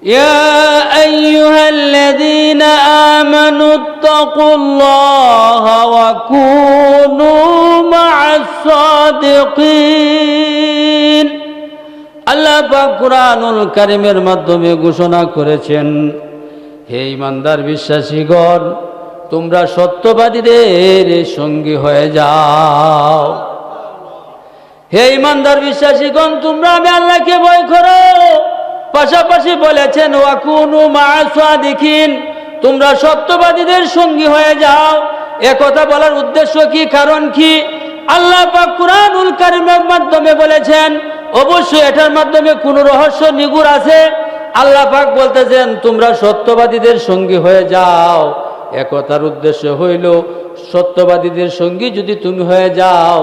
يا أيها الذين آمنوا اتقوا الله وكونوا مع الصادقين আল্লাহ পাক কুরআনুল কারীমের মাধ্যমে ঘোষণা করেছেন, হে ঈমানদার বিশ্বাসীগণ, তোমরা সত্যবাদীদের সঙ্গী হয়ে যাও। হে ঈমানদার বিশ্বাসীগণ, তোমরা আমি আল্লাহকে ভয় করো। পাশাপাশি বলেছেন ওয়াকুনু মা'আস সাদিকিন, তোমরা সত্যবাদীদের সঙ্গী হয়ে যাও। একথা বলার উদ্দেশ্য কি, কারণ কি? আল্লাহ পাক কুরআনুল কারীমের মাধ্যমে বলেছেন, অবশ্যই এটার মাধ্যমে কোনো রহস্য নিগুড় আছে। আল্লাহ পাক বলতেছেন তোমরা সত্যবাদীদের সঙ্গী হয়ে যাও। একথার উদ্দেশ্য হইল সত্যবাদীদের সঙ্গী যদি তুমি হয়ে যাও,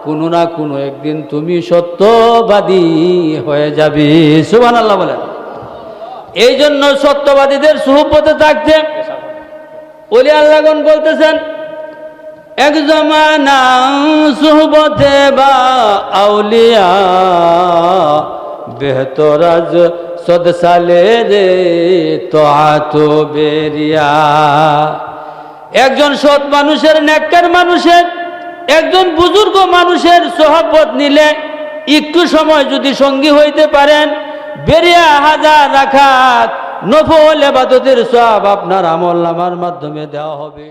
কোনো না কোনো একদিন তুমি সত্যবাদী হয়ে যাবে। সুবহানাল্লাহ বলেন। এই জন্য সত্যবাদীদের সুহবতে থাকতে ওলি আল্লাহগণ বলতেছেন, এক জমানা সুহবতে বা আউলিয়া বেহতর আজ সদ সালে রে তোয়াত বেরিয়া। একজন সৎ মানুষের, নেককার মানুষের, একজন বুজুর্গ মানুষের সোহবত নিলে একটু সময় যদি সঙ্গী হইতে পারেন, বেরিয়া হাজার রাকাত নফল ইবাদতের সওয়াব আপনার আমলনামার মাধ্যমে দেওয়া হবে।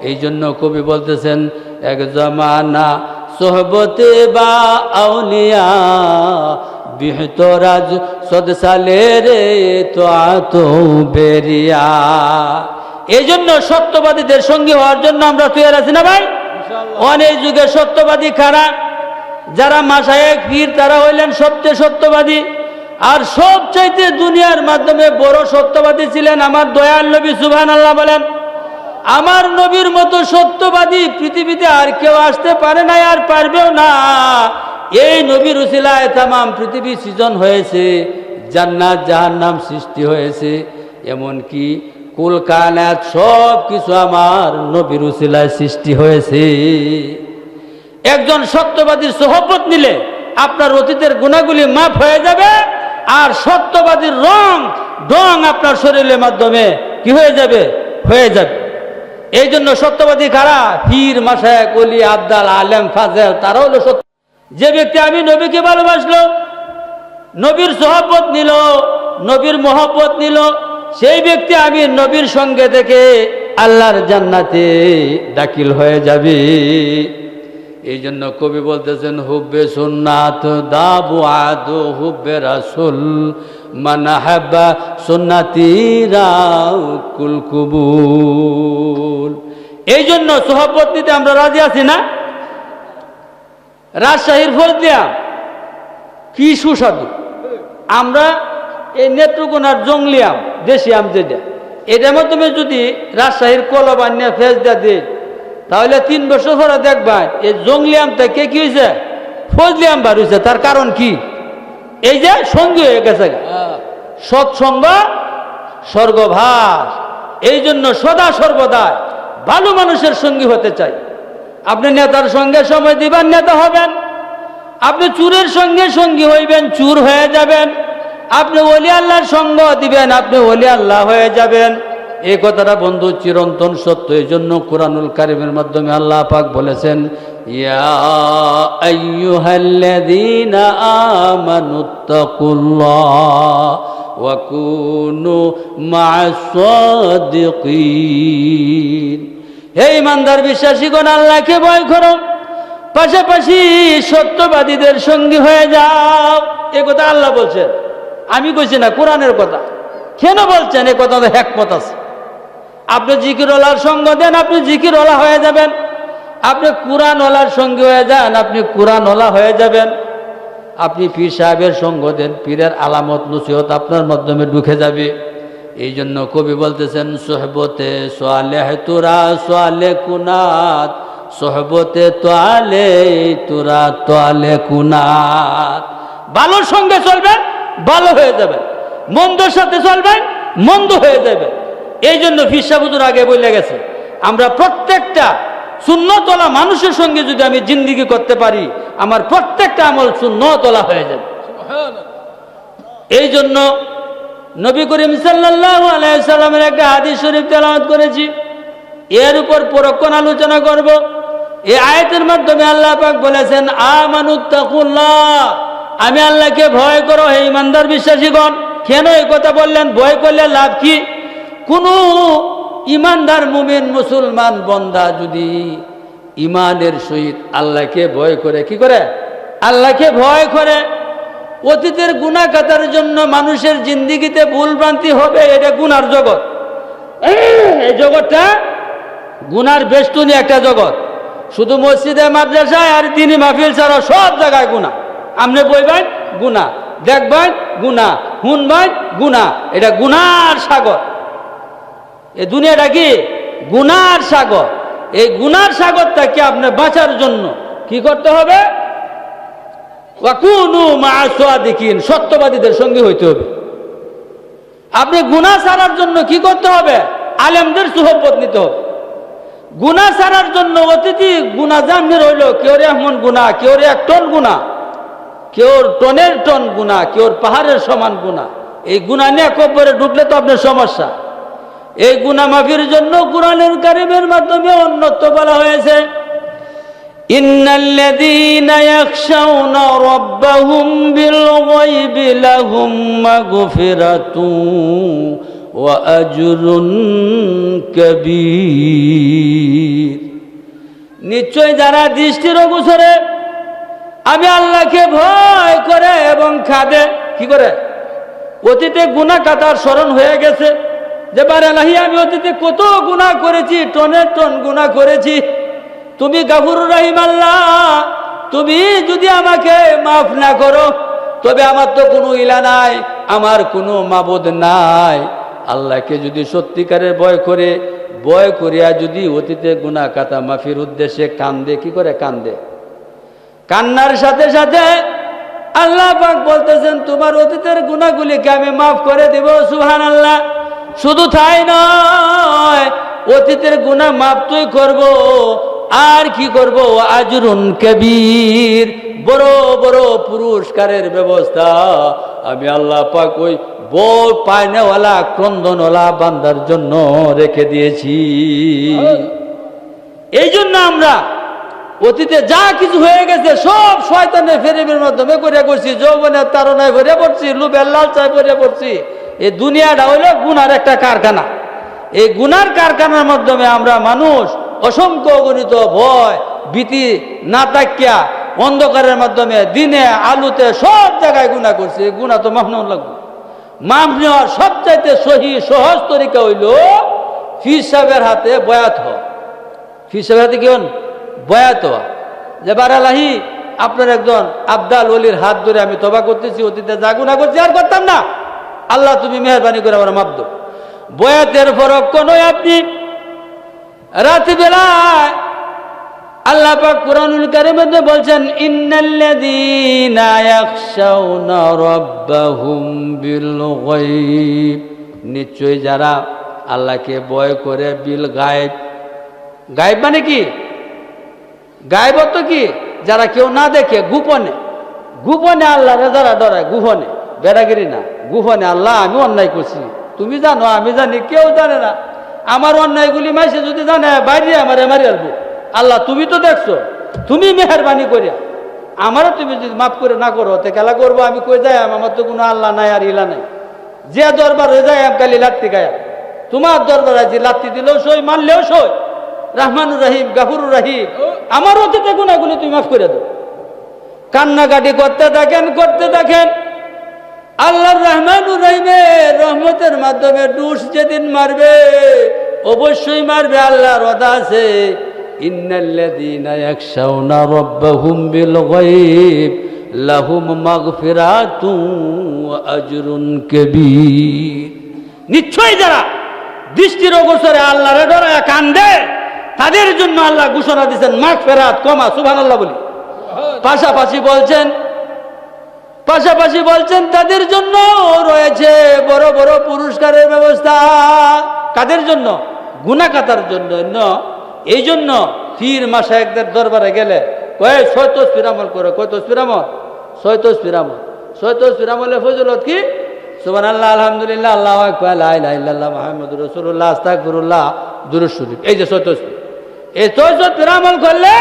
এই জন্য কবি বলতেছেন, এক জমানা সোহবতে বা আউলিয়া বিহতরাজ সদ সালে রে তোয়াত বেরিয়া। এই জন্য সত্যবাদীদের সঙ্গী হওয়ার জন্য আমরা তৈরি আছি না ভাই? অনেক যুগে সত্যবাদী কারা? যারা মাশায়েখ পীর, তারা হইলেন সবচেয়ে সত্যবাদী। আর সবচাইতে দুনিয়ার মাধ্যমে বড় সত্যবাদী ছিলেন আমার দয়াল নবী। সুবহানাল্লাহ বলেন। আমার নবীর মতো সত্যবাদী পৃথিবীতে আর কেউ আসতে পারে না, আর পারবেও না। এই নবীর উসিলায় তামাম পৃথিবী সৃজন হয়েছে, জান্নাত জাহান্নাম সৃষ্টি হয়েছে, এমনকি কুল কায়নাত সব কিছু আমার নবীর উসিলায় সৃষ্টি হয়েছে। একজন সত্যবাদীর সোহবত নিলে আপনার অতীতের গুনাহগুলি মাফ হয়ে যাবে, আর সত্যবাদীর ডং আপনার শরীরের মাধ্যমে কি হয়ে যাবে? হয়ে যাবে। এই জন্য সত্যবাদী কারা? পীর, মাশায়েখ, ওলি, আবদাল, আলেম, ফাজেল, তারা হলো সত্য। যে ব্যক্তি আমি নবীকে ভালোবাসলো, নবীর সোহবত নিল, নবীর মহব্বত নিল, সেই ব্যক্তি আমি নবীর সঙ্গে থেকে আল্লাহর জান্নাতে দাখিল হয়ে যাবে। এই জন্য কবি বলতেছেন, হুব্বে সুন্নাত দাবু আদু হুব্বে রাসূল মান হাব্বা সুন্নতি রাকুল কুবুল। এই জন্য সোহবত নিতে আমরা রাজি আছি না? রাজশাহীর ফজলিয়া কি সুস্বাদু। আমরা এই নেত্রকোনার জংলি আম, দেশি আম যেটা, এটার মাধ্যমে যদি রাজশাহীর কলবান্যা ফেজদা দিই, তাহলে 3 বছর পরে দেখবা এই জংলি আম থেকে কি হয়েছে? ফজলি আম বার হয়েছে। তার কারণ কি? এই যে সঙ্গী হয়ে গেছে, সৎসঙ্গ স্বর্গভাস। এই জন্য সদা সর্বদা ভালো মানুষের সঙ্গী হতে চাই। আপনি নেতার সঙ্গে সময় দিবেন, নেতা হবেন। আপনি চুরের সঙ্গে সঙ্গী হইবেন, চুর হয়ে যাবেন। আপনি ওলি আল্লাহর সঙ্গ দিবেন, আপনি ওলি আল্লাহ হয়ে যাবেন। এই কথাটা বন্ধু চিরন্তন সত্য। এই জন্য কুরআনুল কারীমের মাধ্যমে আল্লাহ পাক বলেছেন, ইয়া আইয়ুহাল্লাযীনা আমানুত্তাকুল্লাহ ওয়া কুনু মা'আস সাদিকিন। হে ঈমানদার বিশ্বাসীগণ, আল্লাহকে ভয় করো, পাশাপাশি সত্যবাদীদের সঙ্গী হয়ে যাও। এ কথা আল্লাহ বলছেন, আমি কইছি না, কোরআনের কথা। কেন বলছেন? এ কথা হিকমত আছে। আপনি জিকিরওয়ালার সঙ্গ দেন, আপনি জিকিরওয়ালা হয়ে যাবেন। আপনি কুরআনওয়ালার সঙ্গী হয়ে যান, আপনি কুরআনওয়ালা হয়ে যাবেন। আপনি পীর সাহেবের সঙ্গ দেন, পীরের আলামত নসিহত আপনার মাধ্যমে ঢুকে যাবে। এই জন্য কবি বলতেছেন, সোহবতে সালেহ তুরা সালে কুনাত, সোহবতে তোয়ালে তুরা তোয়ালে কুনাত। ভালোর সঙ্গে চলবেন, ভালো হয়ে যাবেন। মন্দর সাথে চলবেন, মন্দ হয়ে যাবে। এই জন্য পীর সাহেব হুজুর আগে বলে গেছে, আমরা প্রত্যেকটা সুন্নতলা মানুষের সঙ্গে যদি আমি জিন্দিগি করতে পারি, আমার প্রত্যেকটা আমল সুন্নতলা হয়ে যাবে। এই জন্য নবী করিম সাল্লাল্লাহু আলাইহি সাল্লামের একটা হাদিস শরীফ তেলাওয়াত করেছি, এর উপর পরক্ষণ আলোচনা করব। এই আয়াতের মাধ্যমে আল্লাহ পাক বলেছেন, আমানুত্তাকুল্লাহ, আমি আল্লাহকে ভয় করো হে ইমানদার বিশ্বাসীগণ। কেন এই কথা বললেন? ভয় করলে লাভ কি? কোনো ইমানদার মুমিন মুসলমান বান্দা যদি ইমানের সহিত আল্লাহকে ভয় করে, কি করে? আল্লাহকে ভয় করে, অতীতের গুনাহ কাটার জন্য মানুষের জিন্দিগিতে ভুল ভ্রান্তি হবে, এটা গুনার জগৎ। এই জগৎটা গুনার বেষ্টনী একটা জগৎ। শুধু মসজিদে মাদ্রাসায় আর দ্বীনি মাহফিল ছাড়া সব জায়গায় গুনাহ। আপনি বইবেন গুনাহ, দেখবেন গুনাহ, শুনবেন গুনাহ, এটা গুনার সাগর। এই দুনিয়াটা কি? গুনার সাগর। এই গুনার সাগরটাকে আপনি বাঁচার জন্য কি করতে হবে? ওয়াকুনু মা'a সাদিকিন, সত্যবাদীদের সঙ্গে হইতে হবে। আপনি গুনাহ ছাড়ার জন্য কি করতে হবে? আলেমদের সুহবত নিতে হবে। গুনাহ ছাড়ার জন্য অতিথি গুনাহ জামির হইল, কেউর এমন গুনাহ, কেউর 1 টন গুনাহ, কেউর টনের টন গুনাহ, কেউর পাহাড়ের সমান গুনাহ। এই গুনাহ নিয়ে কবরে ঢুকলে তো আপনার সমস্যা। এই গুনাহ মাফির জন্য কুরআনুল কারীমের মাধ্যমে অন্যত্র বলা হয়েছে, ইন্নাল্লাযীনা ইয়াখশাউনা রাব্বাহুম বিল গায়বি লাহুম মাগফিরাতুন ওয়া আজরুন কাবীর। নিশ্চয় যারা দৃষ্টির অগোচরে আমি আল্লাহকে ভয় করে এবং খাদে, কি করে? অতীতে গুনাহ কাটার স্মরণ হয়ে গেছে যে বারে লাহি আমি অতীতে কত গুনাহ করেছি, টনের টন গুনাহ করেছি। তুমি গাফুরুর রহিম আল্লাহ, তুমি যদি আমাকে মাফ না করো তবে আমার তো কোনো ইলা নাই, আমার কোনো মাবুদ নাই। আল্লাহকে যদি সত্যিকারের ভয় করে, ভয় করিয়া যদি অতীতে গুনাহ কাটা মাফির উদ্দেশ্যে কান্দে, কি করে? কান্দে। কান্নার সাথে সাথে আল্লাহ পাক বলতেছেন তোমার অতীতের গুনাহগুলিকে আমি মাফ করে দেব। সুবহানাল্লাহ। শুধু তাই নয়, অতীতের গুনাহ মাফ তুই করব, আর কি করব? আজরুন কবীর, বড় বড় পুরস্কারের ব্যবস্থা আমি আল্লাহ পাক ওই বড় পায়নেওয়ালা ক্রন্দনওয়ালা বান্দার জন্য রেখে দিয়েছি। এই জন্য আমরা অতীতে যা কিছু হয়ে গেছে সব শয়তানের ফেরেবের মাধ্যমে করে করছি, যৌবনের তাড়নায় ভরে পড়ছি, লোভের লালসায় ভরে পড়ছি। এই দুনিয়াটা হলো গুনার একটা কারখানা। এই গুনার কারখানার মাধ্যমে আমরা মানুষ অসংখ্য অগণিত ভয় ভীতি না তাকিয়া অন্ধকারের মাধ্যমে দিনে আলুতে সব জায়গায় গুনাহ করছি। এই গুনাহ তো মাফ নেওয়া লাগবে। মাফ নেওয়ার সবচাইতে সহজ তরিকা হইল ফির সাহেবের হাতে বয়াত হওয়া। ফির সাহেবের হাতে কি হন? বয়াত হওয়া। যে বারালাহি আপনার একজন আবদাল ওলির হাত ধরে আমি তওবা করতেছি, অতীতে যা গুনাহ করছি আর করতাম না, আল্লাহ তুমি মেহেরবানি করে আমার মাফ দাও। বয়াতের ফরক কোন? আপনি রাতে বেলায় আল্লাহ পাক কুরআনুল কারীমে বলছেন, ইন্নাল্লাযীনা ইয়াখশাউনা রাব্বাহুম বিল গায়ব, নিশ্চয় যারা আল্লাহকে ভয় করে বিল গায়ব। গায়ব মানে কি? গায়ব তো কি? যারা কেউ না দেখে, গোপনে। গোপনে আল্লাহরে যারা ডরায়, গোপনে, বেড়াগিরি না, গোপনে। আল্লাহ আমি অন্যায় করছি, তুমি জানো, আমি জানি, কেউ জানে না। আমার অন্যায়গুলি মাইসে যদি জানে বাইরে আমারে মারি আসবো। আল্লাহ তুমি তো দেখছো, তুমি মেহেরবানি করিয়া আমারও তুমি যদি মাফ করে না করো তে খেলা করবো আমি? কই যাই? আমার তো কোনো আল্লাহ নাই আর ইলা নাই। যে দরবার হয়ে যায় কালি লাত্তি গায়া, তোমার দরবার আছে, লাত্তি দিলেও সই, মানলেও সই। রহমানুর রহিম, গাফুরুর রহিম, আমার অতীতে গুনাহগুলি তুমি মাফ করে দাও। কান্নাকাটি করতে থাকেন। আল্লাহর রহমানুর রহিমের রহমতের মাধ্যমে ডুস যেদিন মারবে, অবশ্যই মারবে। আল্লাহর ওয়াদা আছে, ইন্নাল্লাযীনা ইয়াখশাউনা রাব্বাহুম বিল গায়ব লাহুম মাগফিরাতুন ওয়া আজরুন কাবীর। নিশ্চয়ই যারা দৃষ্টির অগোচরে আল্লাহরে ডরায় কান্দে, তাদের জন্য আল্লাহ ঘোষণা দিয়েছেন মাগফিরাত, ক্ষমা। সুবহানাল্লাহ বলি। পাশাপাশি বলছেন তাদের জন্য রয়েছে বড় বড় পুরস্কারের ব্যবস্থা। কাদের জন্য? গুনাহ কাটার জন্য। এই জন্য পীর মাশায়েখদের দরবারে গেলে কয় 6 তসবিহ আমল করে, কয় তসবিহ আমল? 6 তসবিহ আমল। 6 তসবিহ আমলের ফজিলত কি? সুবহানাল্লাহ, আলহামদুলিল্লাহ, আল্লাহু আকবার, লা ইলাহা ইল্লাল্লাহ, মুহাম্মাদুর রাসূলুল্লাহ, আস্তাগফিরুল্লাহ, দুরূদ শরীফ। এই যে 6 তসবিহ, এই 6 তসবিহ আমল করলে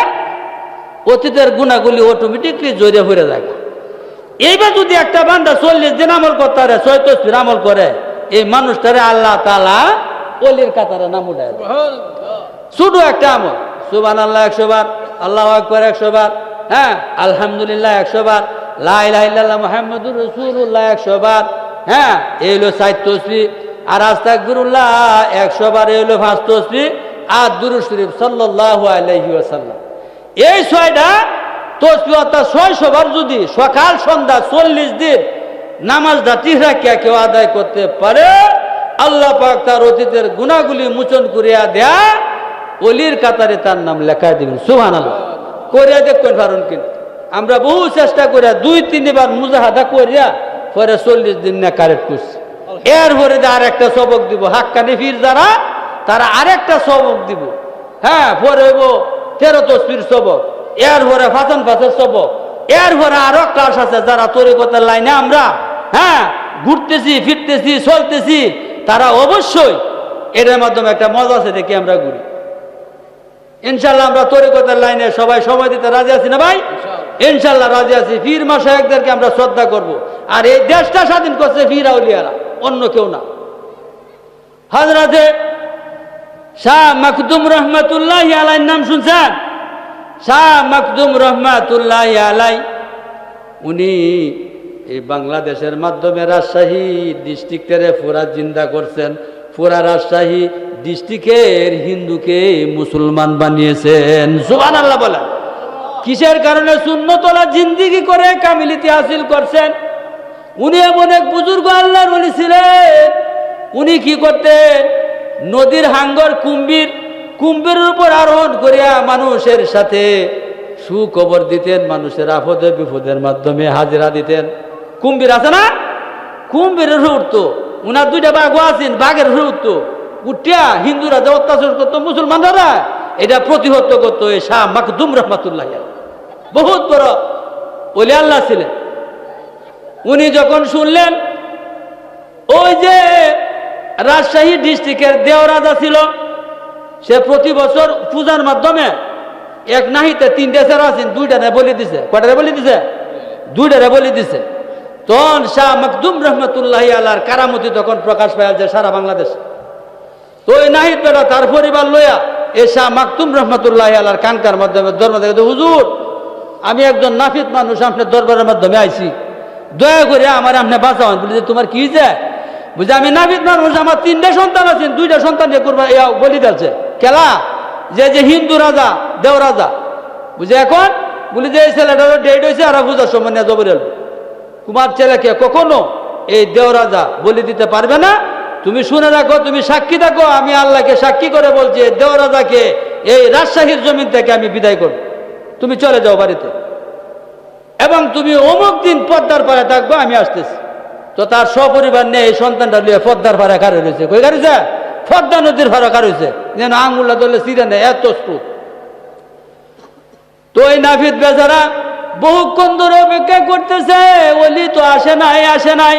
অতীতের গুনাহগুলি অটোমেটিকলি জড়িয়ে পড়ে যায়। এইবার যদি একটা বান্দা 40 দিন আমল করতে পারে, 6 তসবিহ আমল করে, এই মানুষটারে আল্লাহ তাআলা ওলির কাতারে নাম উঠায় দেয়। শুধু একটা আমল, সুবহানাল্লাহ 100 বার, আল্লাহু আকবার 100 বার, হ্যাঁ, আলহামদুলিল্লাহ 100 বার, লা ইলাহা ইল্লাল্লাহ, মুহাম্মাদুর রাসূলুল্লাহ 100 বার, হ্যাঁ, এই হলো 4 তসবিহ। আর আস্তাগফিরুল্লাহ 100 বার, এই হলো 5 তসবিহ। আর দুরূদ শরীফ সাল্লাল্লাহু আলাইহি ওয়াসাল্লাম, এই 6টা তসবিহ অর্থাৎ 600 বার যদি সকাল সন্ধ্যা 40 দিন নামাজটা ঠিক রাখিয়া কেউ আদায় করতে পারে, আল্লাহ পাক তার অতীতের গুনাহগুলি মোচন করিয়া দেয়া, ওলির কাতারে তার নাম লেখা দিবেন। সুবহানাল্লাহ। করিয়া দেখবেন পারেন কিন্তু আমরা বহু চেষ্টা করিয়া 2-3 বার মুজাহাদা করিয়া পরে 40 দিন না কারেক্ট করছি। এরপরে আর একটা সবক দিব, হাক্কানি পীর যারা তারা আরেকটা সবক দিব, হ্যাঁ, পরে হইব 13 তসবির সবক, এরপরে ফাসান ফাসের সবক, এরপরে আরো ক্লাস আছে যারা তরিকতের লাইনে আমরা, হ্যাঁ, ঘুরতেছি ফিরতেছি চলতেছি, তারা অবশ্যই এটার মাধ্যমে একটা মজা আছে দেখি আমরা ঘুরি। ইনশাল্লাহ আমরা তরিকতের লাইনে সবাই সময় দিতে রাজি আছি না ভাই? ইনশাল্লাহ রাজি আছি। পীর মাশায়েখদেরকে আমরা শ্রদ্ধা করব। আর এই দেশটা স্বাধীন করছে পীর আউলিয়ারা, অন্য কেউ না। হযরতে শাহ মাকদুম রহমাতুল্লাহি আলাইহির নাম শুনছেন? শাহ মাকদুম রহমাতুল্লাহি আলাইহি, উনি এই বাংলাদেশের মাধ্যমে রাজশাহী ডিস্ট্রিক্টের পুরা জিন্দা করছেন। পুরা রাজশাহী ডিস্ট্রিক্টের হিন্দুকে মুসলমান বানিয়েছেন। সুবহানাল্লাহ বলেন। কিসের কারণে? সুন্নতলা জিন্দেগি করে কামিলিতি হাসিল করছেন। উনি এমন এক বুজুর্গ আল্লাহর ওলি ছিলেন। উনি কি করতেন? নদীর হাঙ্গর কুম্ভীরের উপর আরোহণ করিয়া মানুষের সাথে সুখবর দিতেন, মানুষের আপদে বিপদের মাধ্যমে হাজিরা দিতেন। কুম্ভীর আছে না, কুম্ভীরের উঠতো, উনার 2টা বাঘও আছেন, বাঘের উঠতো, উঠিয়া হিন্দুরা যে অত্যাচার করতো মুসলমানরা, এটা প্রতিহত করতো এই শাহ মাকদুম রহমাতুল্লাহ। বহুত বড় ওলি আল্লাহ ছিলেন। উনি যখন শুনলেন ওই যে রাজশাহী ডিস্ট্রিক্টের দেওরাজা ছিল, সে প্রতি বছর পূজার মাধ্যমে এক নাহিতে 3টে ছেড়া আছেন, 2টারে বলি দিছে। কটারে বলি দিছে? 2টারে বলি দিছে। তখন শাহ মাকদুম রহমতুল্লাহ আলার কারামতি তখন প্রকাশ পায় যে সারা বাংলাদেশ। তো ওই নাহিদ বেটা তার পরিবার লইয়া এই শাহ মাকদুম রহমতুল্লাহ আলার কানকার মাধ্যমে দরবার দেখে, হুজুর আমি একজন নাফিদ মানুষ, আপনার দরবারের মাধ্যমে আইছি, দয়া করে আমার আপনি বাঁচাবেন। বলি যে তোমার কি যায়? বুঝে আমি নাফিদ মানুষ, আমার 3টে সন্তান আছেন, 2টা সন্তান দিয়ে করবা বলি দিচ্ছে খেলা, যে হিন্দু রাজা দেও রাজা, বুঝে এখন বলি যে এই ছেলেটারও ডেট হয়েছে আর পূজার সময় নিয়ে জবর এল, তোমার ছেলেকে কখনো এই দেও রাজা বলি দিতে পারবে না। তুমি শুনে রাখো, তুমি সাক্ষী থাকো, আমি আল্লাহকে সাক্ষী করে বলছি দেও রাজাকে এই রাজশাহীর জমিন থেকে আমি বিদায় করব, তুমি চলে যাও বাড়িতে, এবং তুমি অমুক দিন পদ্মার পাড়ে থাকবো, আমি আসতেছি। তো তার সপরিবার নিয়ে এই সন্তানটা নিয়ে পদ্মার পাড়ে কার হয়েছে, কই গাড়িছে? পদ্মা নদীর পাড়ে কার হয়েছে, যেন আঙুল্লা ধরলে সিরে নেয়, এত স্রোত। তো এই নাফিদ বেচারা বহুক্ষণ ধরে অপেক্ষা করতেছে, ওলি তো আসে নাই,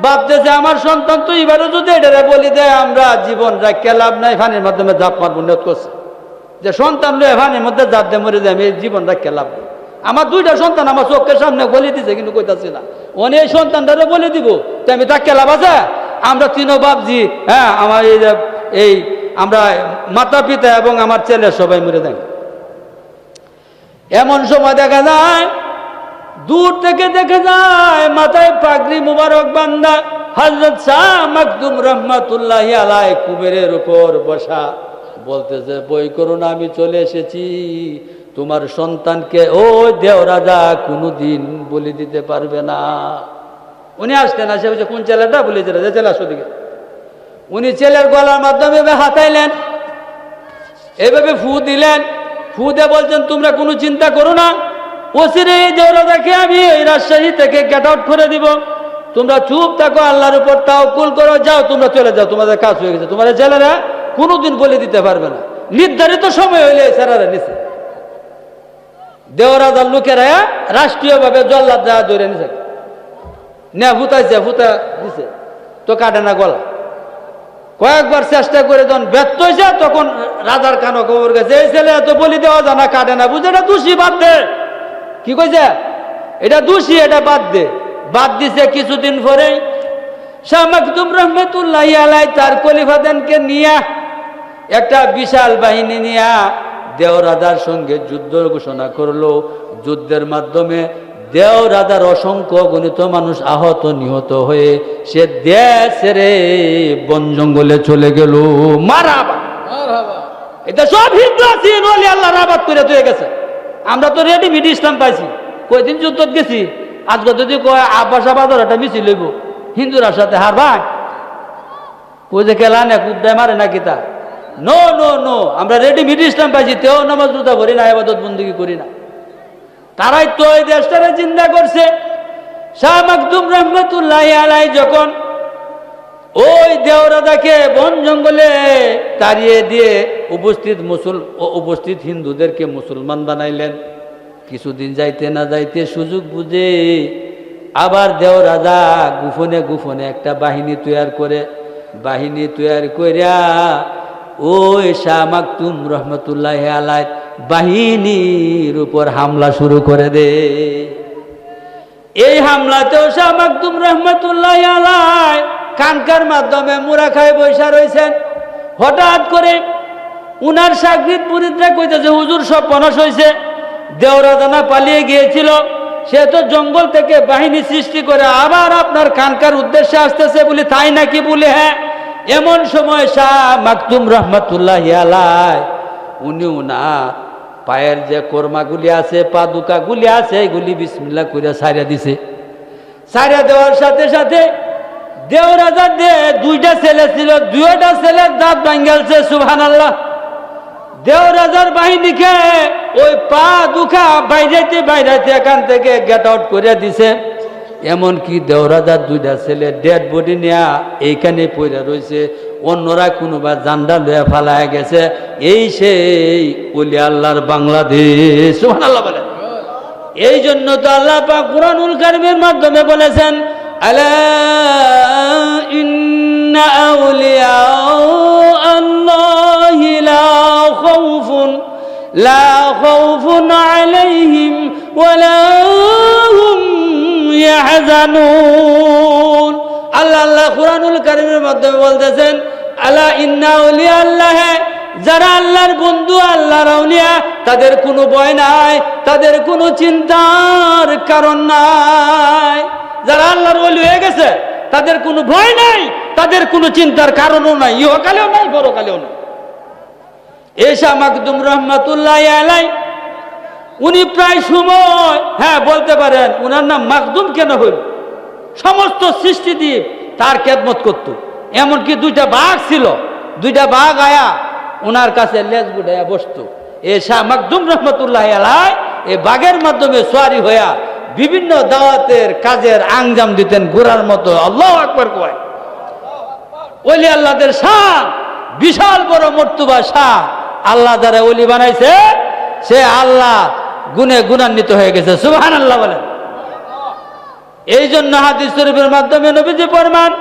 ভাবতেছে আমার সন্তান তো এবারও যদি এটারে বলি দেয় আমরা জীবন রাখিয়া লাভ নাই, ফানির মাধ্যমে জাপ মারবো নিয়ত করছে যে সন্তান লয়ে ফানির মধ্যে জাপ দিয়ে মরে যায়, আমি এই জীবন রাখিয়া লাভ নেই। আমার 2টা সন্তান আমার চোখের সামনে বলি দিছে, কিন্তু কইতাছি না ওনে এই সন্তানটারে বলে দিব, তো আমি তাকে লাভ আছে? আমরা 3ও বাপজি, হ্যাঁ, আমার এই আমরা মাতা পিতা এবং আমার ছেলে সবাই মরে যায়। এমন সময় দেখা যায়, দূর থেকে দেখা যায় মাথায় পাগড়ি মুবারক বান্দা হযরত শাহ মাকদুম রহমাতুল্লাহি আলাইহি কুবেরের উপর বসা, বলতেছে বই করুন আমি চলে এসেছি, তোমার সন্তানকে ও দেও রাজা কোনোদিন বলি দিতে পারবে না। উনি আসতেন, আসে বলছে কোন ছেলেটা? বলে যে ছেলে আসো দিকে। উনি ছেলের গলার মাধ্যমে হাতাইলেন, এভাবে ফু দিলেন, ফু দিয়ে বলছেন তোমরা কোনো চিন্তা করো না, ওসিরে এই দেও রাজাকে আমি এই রাজশাহী থেকে গেট আউট করে দিব, তোমরা চুপ থাকো, আল্লাহর উপর তাওকুল করো, যাও তোমরা চলে যাও, তোমাদের কাজ হয়ে গেছে। তোমাদের ছেলেরা কোনোদিন বলে দিতে পারবে না, নির্ধারিত সময় হইলে স্যারারা নিছে। দেওরাজার লোকেরা রাষ্ট্রীয়ভাবে জল্লাদ যা ধরে নিছে, না ফুটাইছে, ফুটা দিছে তো কাটে না গলা। কয়েকবার চেষ্টা করে যখন ব্যর্থ হয়েছে তখন রাজার কানো খবর গেছে, এই ছেলে এত বলি দেওয়া জানা কাটে না, বুঝে এটা দোষী, বাদ দে। কি কইছে? এটা দোষী, এটা বাদ দে। বাদ দিছে। কিছুদিন পরেই শাহ মাকদুম রহমতুল্লাহ আলাইহি তার খলিফাদেরকে নিয়ে একটা বিশাল বাহিনী নিয়ে দেওরাজার সঙ্গে যুদ্ধ ঘোষণা করলো। যুদ্ধের মাধ্যমে দেওরাজার অসংখ্য গণিত মানুষ আহত নিহত হয়ে সে দেশ ছেড়ে বন জঙ্গলে চলে গেল। মারহাবা, এটা সব হিন্দু আছে, নলি আল্লাহ রাবাত করে তুই গেছে। আমরা তো রেডিমেড ইসলাম পাইছি। কয়দিন যুদ্ধ গেছি, আজকে যদি কয় আব্বাসা বাজার একটা মিছিল লইব হিন্দুরার সাথে, হার ভাই ওই যে খেলা না কুদ্দায় মারে না কিতা, নো নো নো, আমরা রেডিমেড ইসলাম পাইছি, তেও নামাজ রোজা করি না, ইবাদত বন্দেগী করি না। তারাই তো এই দেশটারে চিন্তা করছে। শাহ মাকদুম রহমতুল্লাহ আলাইহি যখন ওই দেওরাজাকে বন জঙ্গলে তাড়িয়ে দিয়ে উপস্থিত হিন্দুদেরকে মুসলমান বানাইলেন। কিছুদিন যাইতে না যাইতে সুযোগ বুঝে আবার দেওরাজা গোপনে গোপনে একটা বাহিনী তৈরি করে, বাহিনী তৈরি করিয়া ওই শাহ মাকদুম রহমতুল্লাহ আলাইহি বাহিনীর উপর হামলা শুরু করে দে। এই হামলাতেও শাহ মাকদুম রহমতুল্লাহ আলাইহি কানকার মাধ্যমে মুরা খায় বৈশা রয়েছেন। হঠাৎ করে উনার সাগরিদ মুরিদরা কইতেছে, হুজুর সব পনাশ হয়েছে, দেওরাজানা পালিয়ে গিয়েছিল, সে তো জঙ্গল থেকে বাহিনী সৃষ্টি করে আবার আপনার কানকার উদ্দেশ্যে আসতেছে বলি, তাই নাকি? বলে হ্যাঁ। এমন সময় শাহ মাকদুম রহমতুল্লাহ আলাইহি উনি উনার পায়ের যে কর্মাগুলি আছে, পাদুকাগুলি আছে, এগুলি বিসমিল্লাহ করে সারিয়া দিছে। সারিয়া দেওয়ার সাথে সাথে দেওরাজার দুইটা ছেলে ছিল, দুইটা ছেলের দাঁত ভাঙ্গালছে। সুবহানাল্লাহ। দেওরাজার বাহিনীকে ওই পা দুখা বাইরাইতে বাইরাইতে এখান থেকে গেট আউট করে দিছে। এমনকি দেওরাজার দুইটা ছেলে ডেড বডি নেয়া এইখানে পড়ে রয়েছে, অন্যরা কোনোবা জান্ডা লয়ে ফালায় গেছে। এই সেই ওলি আল্লাহর বাংলাদেশ। সুবহানাল্লাহ বলেন। এই জন্য তো আল্লাহ পাক কুরআনুল কারীমের মাধ্যমে বলেছেন, আলা ইন্না আউলিয়া আল্লাহি লা খাউফুন আলাইহিম ওয়ালা হুম ইয়াহজানুন। আল্লাহ কুরআনুল কারীমের মাধ্যমে বলতেছেন, আলা ইন্না আউলিয়া আল্লাহ, যারা আল্লাহর বন্ধু, আল্লাহর আউলিয়া, তাদের কোনো ভয় নাই, তাদের কোনো চিন্তার কারণ নাই। যারা আল্লাহর ওলি হয়ে গেছে তাদের কোনো ভয় নাই, তাদের কোনো চিন্তার কারণও নাই, ইহকালেও নাই, পরকালেও নাই। শাহ মাকদুম রহমতুল্লাহ আলাইহি উনি প্রায় সময়, হ্যাঁ বলতে পারেন উনার নাম মাকদুম কেন হইল, সমস্ত সৃষ্টিদ্বীপ তার খেদমত করত। এমনকি দুইটা বাঘ ছিল, দুইটা বাঘ আয়া উনার কাছে লেজ গুড়াইয়া বসতো। শাহ মাকদুম রহমতুল্লাহ আলাইহি এই বাঘের মাধ্যমে সোয়ারি হইয়া বিভিন্ন দাওয়াতের কাজের আঞ্জাম দিতেন ঘোড়ার মতো। আল্লাহু আকবার কয়। ওলি আল্লাহদের শান বিশাল বড় মর্তবা শাহ। আল্লাহ যারা ওলি বানাইছে সে আল্লাহ গুণে গুণান্বিত হয়ে গেছে। সুবহানাল্লাহ বলেন। এই জন্য হাদিস শরীফের মাধ্যমে নবীজি ফরমান,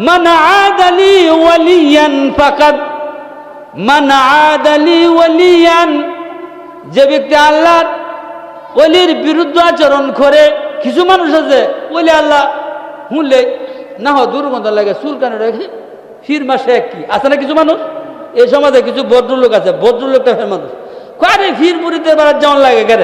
মান আদালি ওয়ালিয়ান ফাকাদ, মান আদালি ওয়ালিয়ান, যে ব্যক্তি আল্লাহর ওলির বিরুদ্ধে আচরণ করে। কিছু মানুষ আছে ওলি আল্লাহ শুনলে না হয় দুর্গন্ধ লাগে, চুলকানো রেখে ফির মাসে কি আছে না কিছু মানুষ এই সমাজে, কিছু ভদ্রলোক আছে, ভদ্রলোক টাইপের মানুষ। আরে ফির মুড়িতে বেড়ার যেমন লাগে কেন?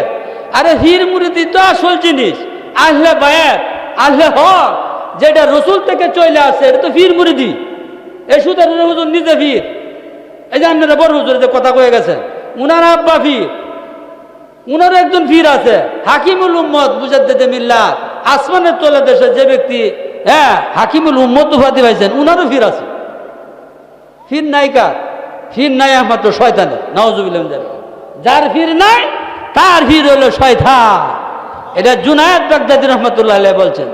আরে ফির মুড়িদি তো আসল জিনিস, আসলে বায়াত, আসলে হক, যেটা রসুল থেকে চলে আসে, এটা তো ফির মুড়িদি। এই সুতার হুজুর নিজে ফির, এই যে আপনারা বড় হুজুর যে কথা কয়ে গেছে, উনার আব্বা ফির, উনার একজন ফির আছে হাকিমুল উম্মত মুজাদ্দিদে মিল্লাত, আসমানের তলে দেশে যে ব্যক্তি হ্যাঁ হাকিমুল উম্মত উপাধি পাইছেন, উনারও ফির আছে। ফির নাই কার? ফির নাই একমাত্র শয়তানের। নাউজুবিল্লাহ। যার ফির নাই তার ফির হলো শয়তান। এটা জুনায়েদ বাগদাদী রহমতুল্লাহ আলাইহি বলছেন।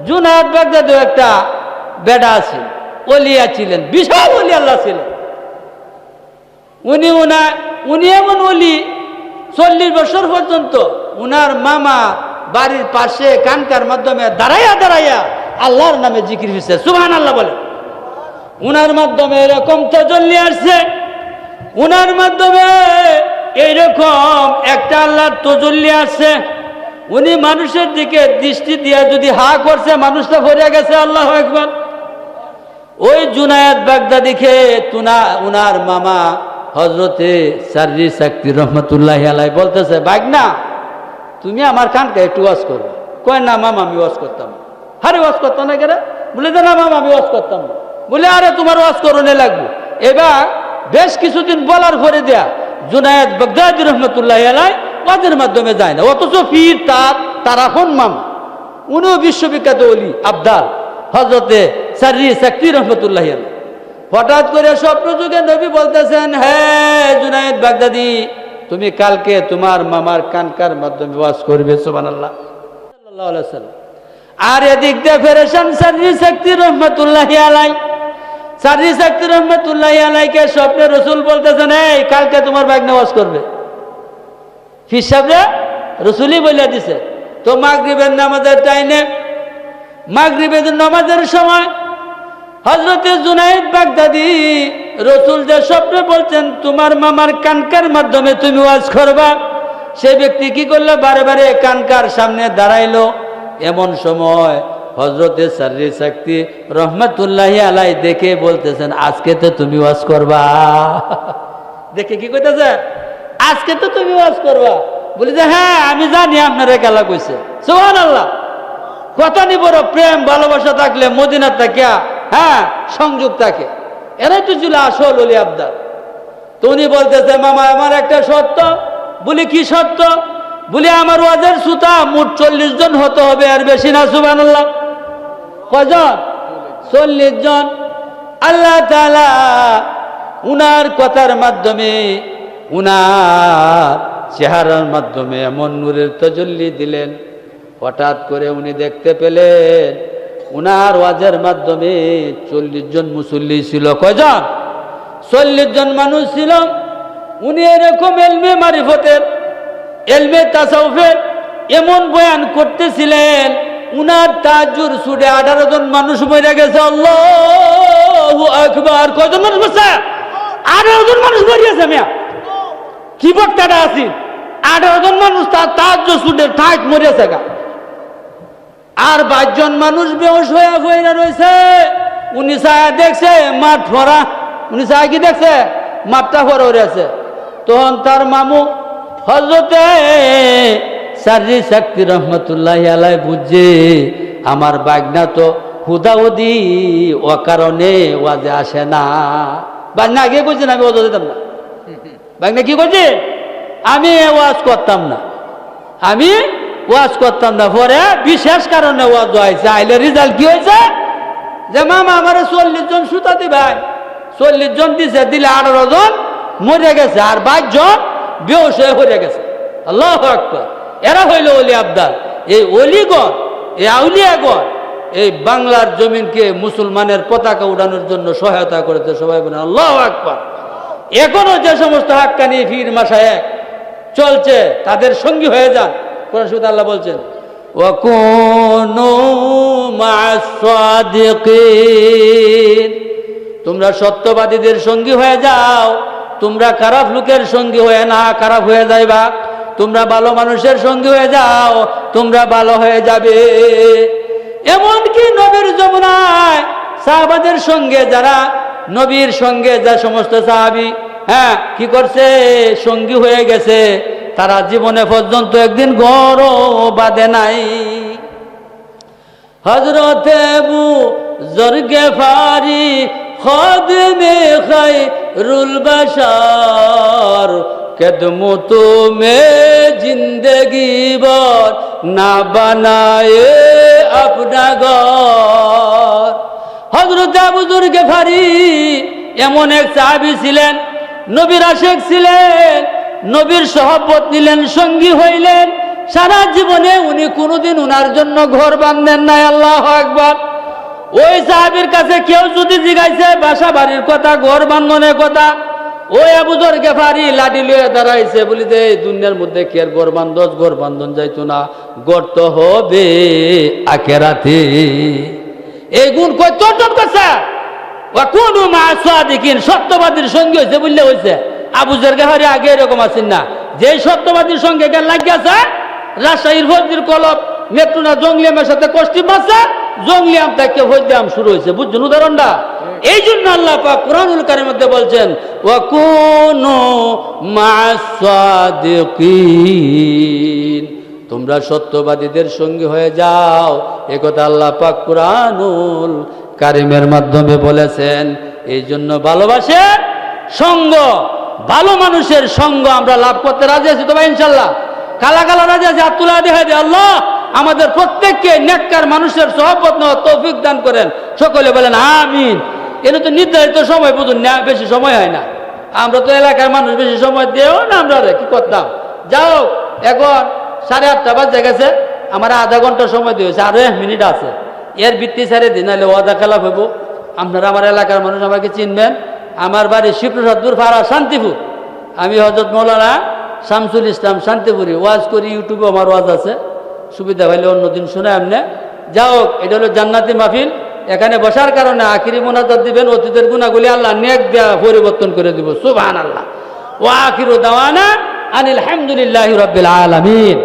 জুনায়েদ বাগদাদী একটা বেটা আছে, ওলিয়া ছিলেন, বিশাল ওলি আল্লাহ ছিলেন। উনি এমন ওলি 40 বছর পর্যন্ত উনার মামা বাড়ির পাশে কানকার মাধ্যমে দাঁড়াইয়া আল্লাহর নামে জিকির হয়েছে, সুবহানাল্লাহ বলে। উনার মাধ্যমে এরকম তাজাল্লি আসছে, উনার মাধ্যমে এইরকম একটা আল্লাহর তাজাল্লি আসছে। উনি মানুষের দিকে দৃষ্টি দিয়ে যদি হা করছে, মানুষটা ভরে গেছে। আল্লাহু আকবার। ওই জুনায়েদ বাগদাদিকে উনার মামা হযরতে সাররি সাকতি রহমতুল্লাহি আলাইহি বলতেছে, বাগনা তুমি আমার কানকে একটু ওয়াজ করো। কয় না মামা আমি ওয়াজ করতাম। আরে ওয়াজ করতাম না কেন? বলে যে না মামা আমি ওয়াজ করতাম না। বলে আরে তোমার ওয়াজ করনে লাগবে। এবার বেশ কিছুদিন বলার পরে দেয়া জুনায়েদ বাগদাদি রহমতুল্লাহি আলাইহি ওয়াজের মাধ্যমে যায় না, অথচ পীর তার আপন মামা, উনিও বিশ্ববিখ্যাত ওলি আবদাল হযরতে সাররি সাকতি রহমতুল্লাহি আলাইহি। হঠাৎ করে স্বপ্ন যুগে নবী বলতেছেন, হ্যাঁ জুনায়েদ বাগদাদি তুমি কালকে তোমার মামার কানকার মাধ্যমে ওয়াজ করবে, সুবহানাল্লাহ সাল্লাল্লাহু আলাইহি ওয়াসাল্লাম। আর এদিক দিয়ে ফেরেশান সাররি সাকতি রহমতুল্লাহি আলাইহি, সাররি সাকতি রহমতুল্লাহি আলাইহিকে স্বপ্নে রাসূল বলতেছেন, এই কালকে তোমার বাগনা ওয়াজ করবে। ফির সাহেবরা রাসূলই বলে দিছে। তো মাগরিবের নামাজের টাইমে, মাগরিবের নামাজের সময় হযরতে জুনায়েদ বাগদাদি রাসূল যে স্বপ্নে বলছেন তোমার মামার কানকার মাধ্যমে তুমি ওয়াজ করবা, সেই ব্যক্তি কি করলো? বারে বারে কানকার সামনে দাঁড়াইলো। এমন সময় হযরতে সাররি সাকতি রহমতুল্লাহি আলাইহি দেখে বলতেছেন, আজকে তো তুমি ওয়াজ করবা। দেখে কি কইতেছে? আজকে তো তুমি ওয়াজ করবা। বলি যে হ্যাঁ আমি জানি আপনারা খেলা কইছে, সুবহানাল্লাহ। কত নি বড় প্রেম ভালোবাসা থাকলে মদিনা থেকে হ্যাঁ সংযোগ থাকে, এরাই তো ছিল আসল ওলি আবদাল। তো উনি বলতেছে, মামা আমার একটা সত্য। বলি কি সত্য? বলি আমার ওয়াজের শ্রোতা মোট 40 জন হতে হবে, আর বেশি না। সুবহানাল্লাহ। কজন? 40 জন। আল্লাহ তাআলা উনার কথার মাধ্যমে, উনার চেহারার মাধ্যমে এমন নূরের তাজাল্লি দিলেন। হঠাৎ করে উনি দেখতে পেলেন উনার ওয়াজের মাধ্যমে 40 জন মুসল্লি ছিল। কয়জন? 40 জন মানুষ ছিল। উনি এরকম এলমে মারিফতের, এলমে তাসাউফের এমন বয়ান করতেছিলেন, উনার তাজুর সুরে 18 জন মানুষ মরে গেছে। আল্লাহু আকবার। কয়জন মানুষ মরছে? 18 জন মানুষ মরিয়েছে। মিয়া কি বক্তাটা আছি? 18 জন মানুষ তার তাজুর সুরে ঠাক মরিয়েছে গা। আর 22 জন মানুষ বেহুশ হয়ে পড়ে রয়েছে। উনি ছায়া দেখছে মাঠ ভরা। উনি ছায়া কি দেখছে? মাঠটা ভরা রয়েছে। তখন তার মামু হযরতে সাররি সাকতি রহমতুল্লাহি আলাইহি বুঝছে আমার বাগনা তো হুদাহুদি অকারণে ওয়াজে আসে না। বাগনা আগে কইছে আমি ওয়াজ দিতাম না। বাগনা কি করছে? আমি ওয়াজ করতাম না, আমি ওয়াজ করতাম না। পরে বিশেষ কারণে ওয়াজ হয়েছে। আইলে রেজাল্ট কি হয়েছে? যে মামা আমার 40 জন সুতা দিবেন। 40 জন দিছে, দিলে 18 জন মরে গেছে, আর 22 জন বেহুশ হয়ে পড়ে গেছে। আল্লাহু আকবার। এরা হইল ওলি আবদাল। এই অলিগণ, এই আউলিয়াগণ এই বাংলার জমিনকে মুসলমানের পতাকা উড়ানোর জন্য সহায়তা করেছে। সবাই বলেন আল্লাহু আকবার। এখনো যে সমস্ত হাক্কানি পীর মাশায়েখ চলছে তাদের সঙ্গী হয়ে যান। কোরআন শরীফে আল্লাহ বলছেন, ওয়াকুনু মা'আস সাদিকিন, তোমরা সত্যবাদীদের সঙ্গী হয়ে যাও। তোমরা খারাপ লোকের সঙ্গী হয়ে না, খারাপ হয়ে যাইবা। তোমরা ভালো মানুষের সঙ্গী হয়ে যাও, তোমরা ভালো হয়ে যাবে। এমনকি নবীর যমুনায় সাহাবাদের সঙ্গে যারা, নবীর সঙ্গে যা সমস্ত সাহাবী হ্যাঁ কি করছে, সঙ্গী হয়ে গেছে, তারা জীবনে পর্যন্ত একদিন গরও বাঁধে নাই। হযরতে আবু যর গিফারি খাদিমে খায়রুল বাশার কদমত মে জিন্দগি ভর না বানায়ে আপনা ঘর। হযরতে আবু যর গিফারি এমন এক সাহাবী ছিলেন, নবীর আশিক ছিলেন, নবীর সহবত নিলেন, সঙ্গী হইলেন। সারা জীবনে উনি কোনোদিন উনার জন্য ঘর বাঁধেন নাই। আল্লাহু আকবার। ওই সাহাবীর কাছে কেউ যদি জিজ্ঞাসা বাসা বাড়ির কথা, ঘর বাঁধনের কথা, ওই আবু যর গেফারি লাঠি লইয়া দাঁড়াইছে বলি যে এই দুনিয়ার মধ্যে কি আর গড় বান্ধব গড় বান্ধন যাইতো না, গড় তো হবে আখেরাতে। এই গুণ কই তর্জন করছে, ওয়াকুনু মা'আস সাদিকিন, সত্যবাদীর সঙ্গে হয়েছে বললে হয়েছে। আবু যর গেফারি আগে এরকম আছেন না, যে সত্যবাদীর সঙ্গে গেল লাগিয়েছে রাজশাহীর ফজলির কলব নেত্রুনা জঙ্গলিয়ামের সাথে কষ্টি মারছে, জঙ্গলিয়াম থেকে ফজলিয়াম শুরু হয়েছে। বুঝছেন উদাহরণটা? এই জন্য আল্লাহ পাক কুরআনুল কারীমের মধ্যে বলছেন ওয়াকুনু মা'আস সাদিকিন, তোমরা সত্যবাদীদের সঙ্গী হয়ে যাও। এই কথা আল্লাহ পাক কুরআনুল কারীমের মাধ্যমে বলেছেন। এই জন্য ভালোবাসার সঙ্গ, ভালো মানুষের সঙ্গ আমরা লাভ করতে রাজি আছি তো ভাই ইনশাল্লাহ? কালা কালা রাজি আছি, হাত তুলে দেখা দিয়ে আল্লাহ আমাদের প্রত্যেককে নেককার মানুষের সহবত নেওয়ার তৌফিক দান করেন। সকলে বলেন আমিন। এটা তো নির্ধারিত সময় বুঝুন না, বেশি সময় হয় না। আমরা তো এলাকার মানুষ, বেশি সময় দিয়েও না আমরা কি করতাম। যাও এখন 8:30 বাজে গেছে, আমার আধা ঘন্টা সময় দিয়েছে, আরো 1 মিনিট আছে। এর ভিত্তি ছেড়ে দিন, নাহলে ওয়াদা খেলাফ হইব। আপনারা আমার এলাকার মানুষ আমাকে চিনবেন। আমার বাড়ি শিবপ্রসাদপুর পাড়া শান্তিপুর। আমি হযরত মৌলানা শামসুল ইসলাম শান্তিপুরি ওয়াজ করি, ইউটিউবে আমার ওয়াজ আছে, সুবিধা হইলে অন্যদিন শুনে এমনি। যাও, এটা হলো জান্নাতি মাহফিল। এখানে বসার কারণে আখিরি মোনাজাত দিবেন, অতীতের গুনাহগুলি আল্লাহ নেক দেয়া পরিবর্তন করে দিব। সুবহানাল্লাহ। ওয়া আখিরু দাওয়ানা আনিল হামদুলিল্লাহি রাব্বিল আলামিন।